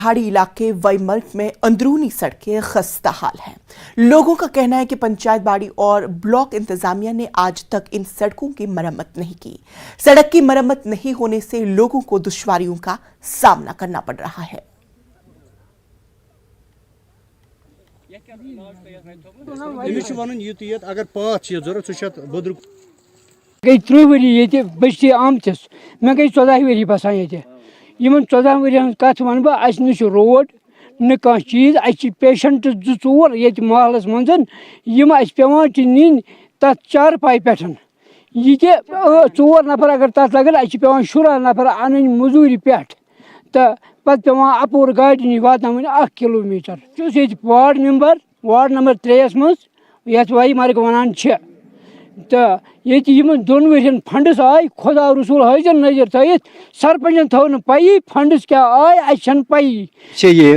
पहाड़ी इलाके वैमर्ग में अंदरूनी सड़कें खस्ता हाल हैं। लोगों का कहना है कि पंचायत बाड़ी और ब्लॉक इंतजामिया ने आज तक इन सड़कों की मरम्मत नहीं की। सड़क की मरम्मत नहीं होने से लोगों को दुश्वारियों का सामना करना पड़ रहा है। गई 3 वरी ये बच्चे आमतस मैं गई 14 वरी बसान ये यमन 14 वरियन कथ वन बह अस न रोड न कह चीज अस पेशेंट 2-4 ये महलस मंजन यम अस पेवान नीन तथ 4 पाई पेठन ये 4 नफर अगर तथ लगन अस पेवान 16 नफर अन मजूरी पेठ तो पत पेवान अपोर गाड़ी वातन 1 किलोमीटर ये वार्ड नंबर 3 मज ये वैमर्ग वनान तो ये दोन वरियन फंड्स आय खुदा रसूल हाजिर नजर थत सरपंचन थो न पई फंड्स क्या आय अन पई से ये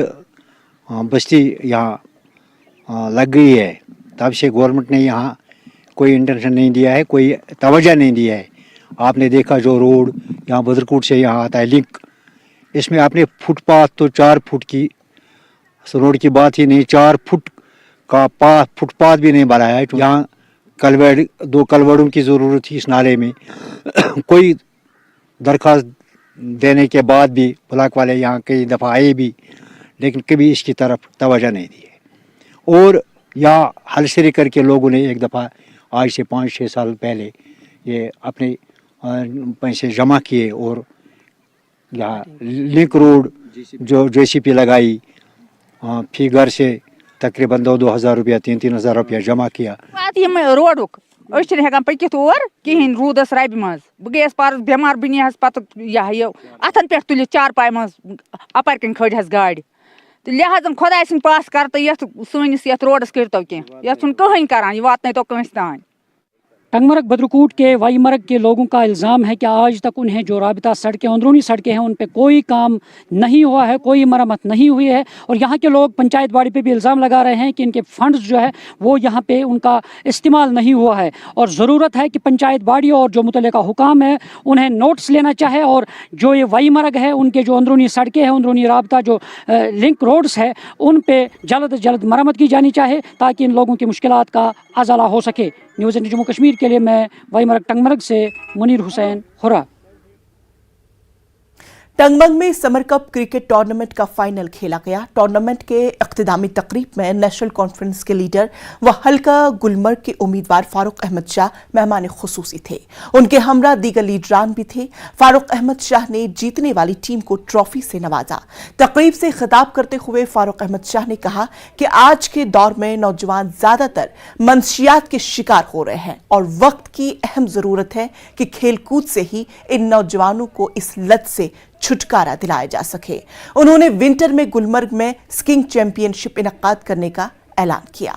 बस्ती यहाँ लग गई है तब से गवर्नमेंट ने यहाँ कोई इंटेंशन नहीं दिया है, कोई तवज्जो नहीं दिया है। आपने देखा जो रोड यहाँ बदरकोट से यहाँ आता है लिंक, इसमें आपने फुटपाथ तो 4 फुट की रोड की बात ही नहीं, 4 फुट का फुटपाथ भी नहीं बनाया है। यहाँ कलवड़ 2 कलवड़ों की ज़रूरत थी इस नाले में कोई दरख्वास्त देने के बाद भी ब्लॉक वाले यहाँ कई दफ़ा आए भी, लेकिन कभी इसकी तरफ तवज्जो नहीं दी है। और यहाँ हलसरी करके लोगों ने एक दफ़ा आज से 5-6 साल पहले ये अपने पैसे जमा किए और यहाँ लिंक रोड जो JCP लगाई, फी घर से तकरीबन 2,000 रुपया 3,000 रुपया जमा किया। रोड हेकान पकित और कहें रूदस रब मज बह गई पार बेमार बनिहस पत अथन पे तुल 4 पाई मज अपर कन खड़हस गाड़ तो लिहाजन खुदा सिंह पास कर तो ये सनिस ये रोडस करतो कह ये कहें करान वात तो कंस तान। टंगमर्ग बदरकोट के वैमर्ग के लोगों का इल्ज़ाम है कि आज तक उन्हें जो राबिता सड़कें अंदरूनी सड़कें हैं उन पे कोई काम नहीं हुआ है, कोई मरम्मत नहीं हुई है। और यहाँ के लोग पंचायत बाड़ी पे भी इल्ज़ाम लगा रहे हैं कि इनके फंड्स जो है वो यहाँ पे उनका इस्तेमाल नहीं हुआ है और ज़रूरत है कि पंचायत बाड़ी और जो मुतल्लिका हुकाम है उन्हें नोट्स लेना चाहे और जो ये वैमर्ग है उनके जो अंदरूनी सड़कें हैं, अंदरूनी राबिता जो लिंक रोड्स है उन पर जल्द से जल्द मरम्मत की जानी चाहे ताकि इन लोगों की मुश्किलात का अज़ाला हो सके। न्यूज़ 18 जम्मू कश्मीर के लिए मैं वैमर्ग टंगमर्ग से मुनीर हुसैन हुर्रा। टंगमर्ग में समर कप क्रिकेट टूर्नामेंट का फाइनल खेला गया। टूर्नामेंट के इख्तितामी तकरीब में नेशनल कॉन्फ्रेंस के लीडर व हल्का गुलमर्ग के उम्मीदवार फारूक अहमद शाह मेहमान खुसूसी थे। उनके हमरा दीगर लीडरान भी थे। फारूक अहमद शाह ने जीतने वाली टीम को ट्रॉफी से नवाजा। तकरीब से खिताब करते हुए फारूक अहमद शाह ने कहा कि आज के दौर में नौजवान ज्यादातर मंशियात के शिकार हो रहे हैं और वक्त की अहम जरूरत है कि खेलकूद से ही इन नौजवानों को इस लत से छुटकारा दिलाया जा सके। उन्होंने विंटर में गुलमर्ग में स्कीइंग चैंपियनशिप इनकाद करने का ऐलान किया।